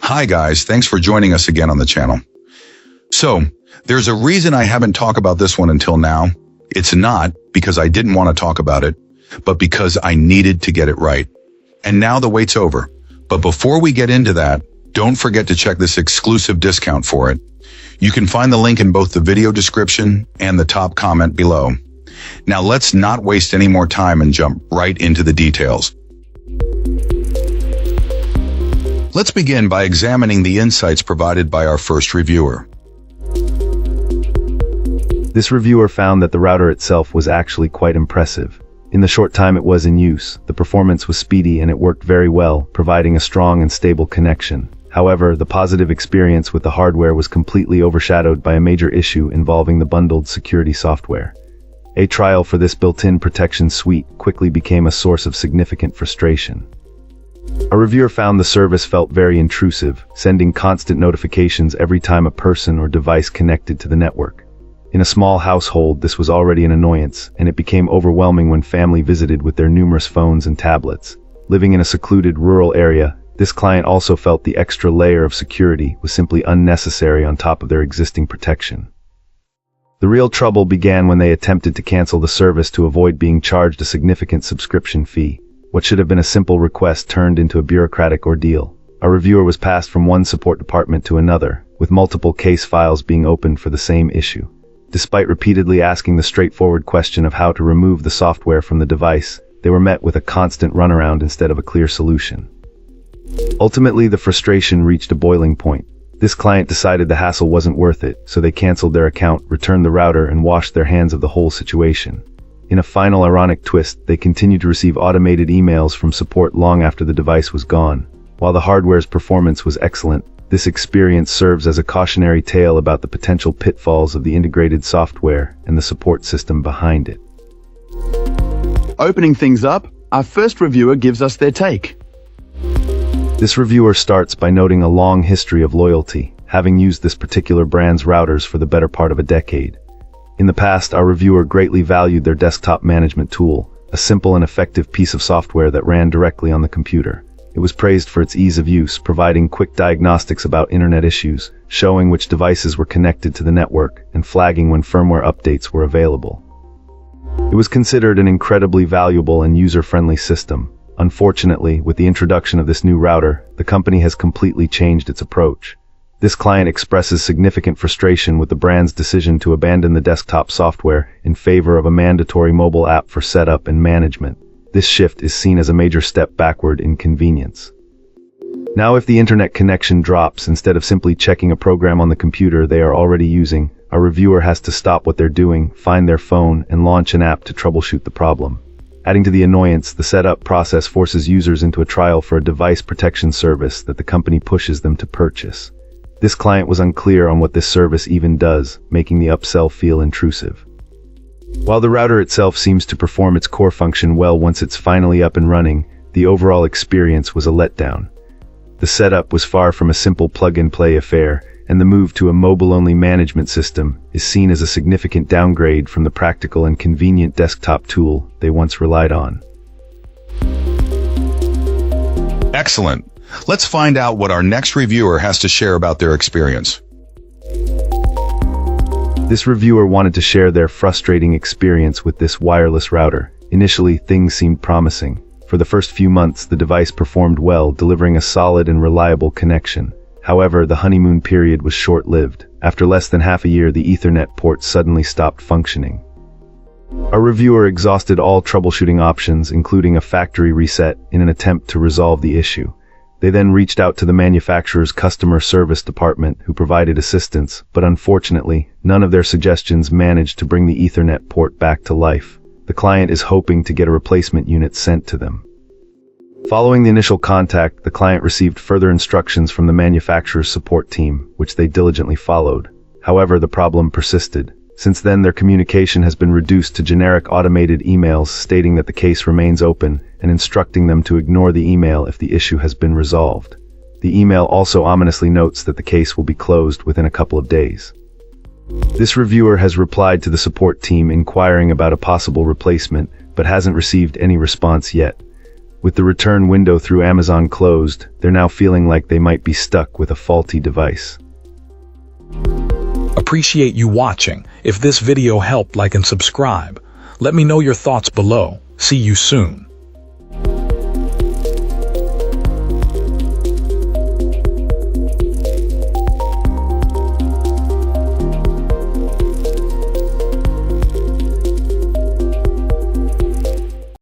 Hi guys, thanks for joining us again on the channel. So, there's a reason I haven't talked about this one until now. It's not because I didn't want to talk about it, but because I needed to get it right. And now the wait's over. But before we get into that, don't forget to check this exclusive discount for it. You can find the link in both the video description and the top comment below. Now let's not waste any more time and jump right into the details. Let's begin by examining the insights provided by our first reviewer. This reviewer found that the router itself was actually quite impressive. In the short time it was in use, the performance was speedy and it worked very well, providing a strong and stable connection. However, the positive experience with the hardware was completely overshadowed by a major issue involving the bundled security software. A trial for this built-in protection suite quickly became a source of significant frustration. A reviewer found the service felt very intrusive, sending constant notifications every time a person or device connected to the network. In a small household, this was already an annoyance, and it became overwhelming when family visited with their numerous phones and tablets. Living in a secluded rural area, this client also felt the extra layer of security was simply unnecessary on top of their existing protection. The real trouble began when they attempted to cancel the service to avoid being charged a significant subscription fee. What should have been a simple request turned into a bureaucratic ordeal. A reviewer was passed from one support department to another, with multiple case files being opened for the same issue. Despite repeatedly asking the straightforward question of how to remove the software from the device, they were met with a constant runaround instead of a clear solution. Ultimately, the frustration reached a boiling point. This client decided the hassle wasn't worth it, so they canceled their account, returned the router, and washed their hands of the whole situation. In a final ironic twist, they continued to receive automated emails from support long after the device was gone. While the hardware's performance was excellent, this experience serves as a cautionary tale about the potential pitfalls of the integrated software and the support system behind it. Opening things up, our first reviewer gives us their take. This reviewer starts by noting a long history of loyalty, having used this particular brand's routers for the better part of a decade. In the past, our reviewer greatly valued their desktop management tool, a simple and effective piece of software that ran directly on the computer. It was praised for its ease of use, providing quick diagnostics about internet issues, showing which devices were connected to the network, and flagging when firmware updates were available. It was considered an incredibly valuable and user-friendly system. Unfortunately, with the introduction of this new router, the company has completely changed its approach. This client expresses significant frustration with the brand's decision to abandon the desktop software in favor of a mandatory mobile app for setup and management. This shift is seen as a major step backward in convenience. Now, if the internet connection drops, instead of simply checking a program on the computer they are already using, a reviewer has to stop what they're doing, find their phone, and launch an app to troubleshoot the problem. Adding to the annoyance, the setup process forces users into a trial for a device protection service that the company pushes them to purchase. This client was unclear on what this service even does, making the upsell feel intrusive. While the router itself seems to perform its core function well once it's finally up and running, the overall experience was a letdown. The setup was far from a simple plug-and-play affair, and the move to a mobile-only management system is seen as a significant downgrade from the practical and convenient desktop tool they once relied on. Excellent. Let's find out what our next reviewer has to share about their experience. This reviewer wanted to share their frustrating experience with this wireless router. Initially, things seemed promising. For the first few months, the device performed well, delivering a solid and reliable connection. However, the honeymoon period was short-lived. After less than half a year, the Ethernet port suddenly stopped functioning. Our reviewer exhausted all troubleshooting options, including a factory reset, in an attempt to resolve the issue. They then reached out to the manufacturer's customer service department, who provided assistance, but unfortunately, none of their suggestions managed to bring the Ethernet port back to life. The client is hoping to get a replacement unit sent to them. Following the initial contact, the client received further instructions from the manufacturer's support team, which they diligently followed. However, the problem persisted. Since then, their communication has been reduced to generic automated emails stating that the case remains open and instructing them to ignore the email if the issue has been resolved. The email also ominously notes that the case will be closed within a couple of days. This reviewer has replied to the support team inquiring about a possible replacement, but hasn't received any response yet. With the return window through Amazon closed, they're now feeling like they might be stuck with a faulty device. Appreciate you watching. If this video helped, like and subscribe. Let me know your thoughts below. See you soon.